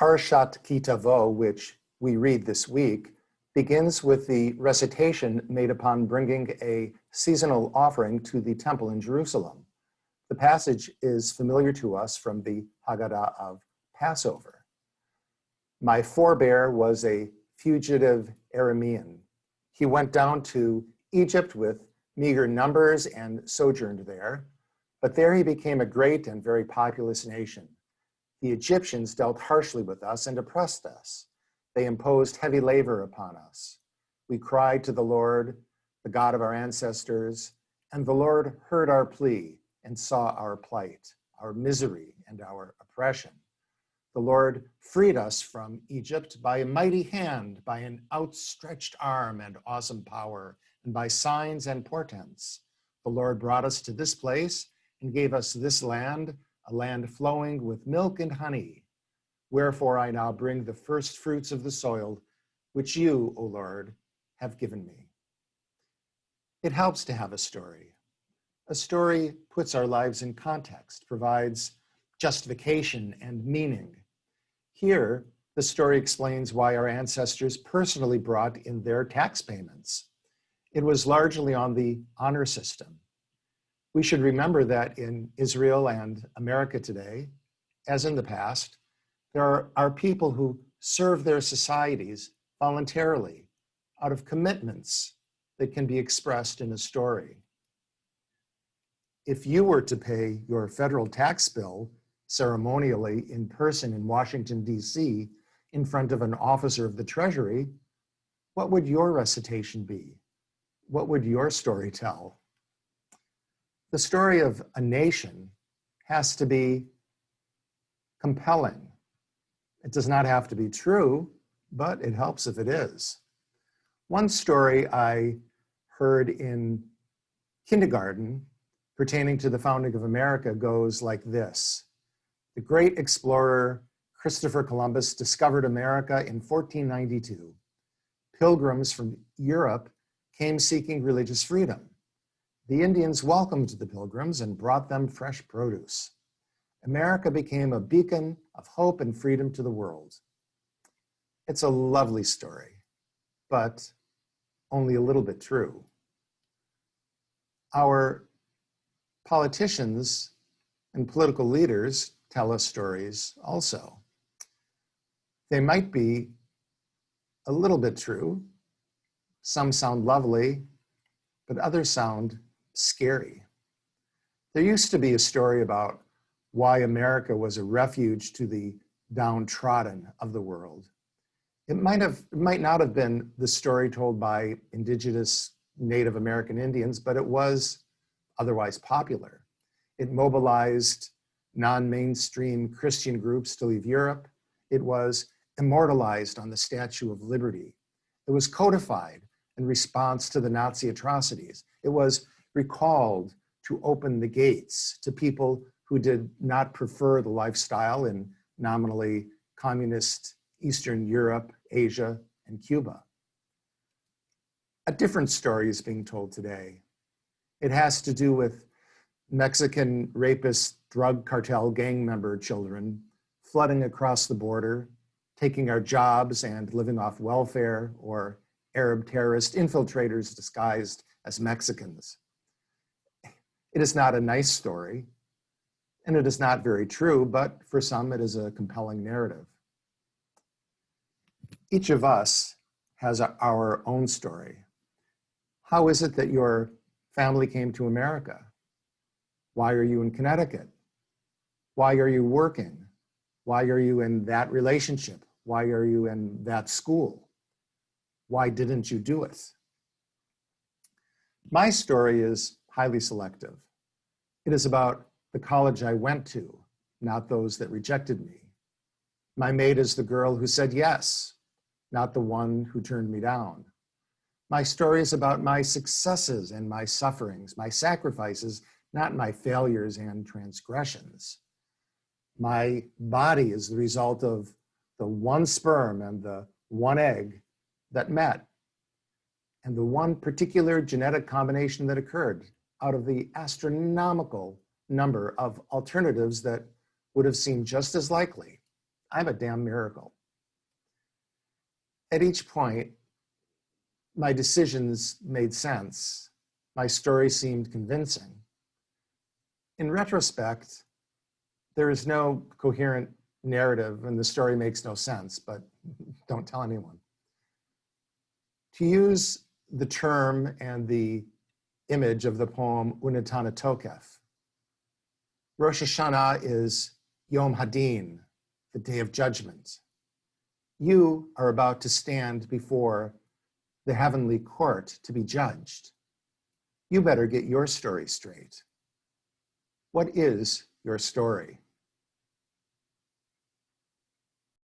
Parshat Kitavo, which we read this week, begins with the recitation made upon bringing a seasonal offering to the temple in Jerusalem. The passage is familiar to us from the Haggadah of Passover. My forebear was a fugitive Aramean. He went down to Egypt with meager numbers and sojourned there, but there he became a great and very populous nation. The Egyptians dealt harshly with us and oppressed us. They imposed heavy labor upon us. We cried to the Lord, the God of our ancestors, and the Lord heard our plea and saw our plight, our misery, and our oppression. The Lord freed us from Egypt by a mighty hand, by an outstretched arm and awesome power, and by signs and portents. The Lord brought us to this place and gave us this land, a land flowing with milk and honey. Wherefore I now bring the first fruits of the soil, which you, O Lord, have given me. It helps to have a story. A story puts our lives in context, provides justification and meaning. Here, the story explains why our ancestors personally brought in their tax payments. It was largely on the honor system. We should remember that in Israel and America today, as in the past, there are people who serve their societies voluntarily out of commitments that can be expressed in a story. If you were to pay your federal tax bill ceremonially in person in Washington, D.C., in front of an officer of the Treasury, what would your recitation be? What would your story tell? The story of a nation has to be compelling. It does not have to be true, but it helps if it is. One story I heard in kindergarten pertaining to the founding of America goes like this. The great explorer Christopher Columbus discovered America in 1492. Pilgrims from Europe came seeking religious freedom. The Indians welcomed the pilgrims and brought them fresh produce. America became a beacon of hope and freedom to the world. It's a lovely story, but only a little bit true. Our politicians and political leaders tell us stories also. They might be a little bit true. Some sound lovely, but others sound scary. There used to be a story about why America was a refuge to the downtrodden of the world. It might not have been the story told by indigenous Native American Indians, but it was otherwise popular. It mobilized non-mainstream Christian groups to leave Europe. It was immortalized on the Statue of Liberty. It was codified in response to the Nazi atrocities. It was recalled to open the gates to people who did not prefer the lifestyle in nominally communist Eastern Europe, Asia, and Cuba. A different story is being told today. It has to do with Mexican rapist drug cartel gang member children flooding across the border, taking our jobs and living off welfare, or Arab terrorist infiltrators disguised as Mexicans. It is not a nice story, and it is not very true, but for some it is a compelling narrative. Each of us has our own story. How is it that your family came to America? Why are you in Connecticut? Why are you working? Why are you in that relationship? Why are you in that school? Why didn't you do it? My story is highly selective. It is about the college I went to, not those that rejected me. My mate is the girl who said yes, not the one who turned me down. My story is about my successes and my sufferings, my sacrifices, not my failures and transgressions. My body is the result of the one sperm and the one egg that met, and the one particular genetic combination that occurred out of the astronomical number of alternatives that would have seemed just as likely I'm a damn miracle. At each point, my decisions made sense. My story seemed convincing. In retrospect, there is no coherent narrative and the story makes no sense, but don't tell anyone. To use the term and the image of the poem Unetana Tokef, Rosh HaShana is Yom Hadin, the day of judgment. You are about to stand before the heavenly court to be judged. You better get your story straight. What is your story?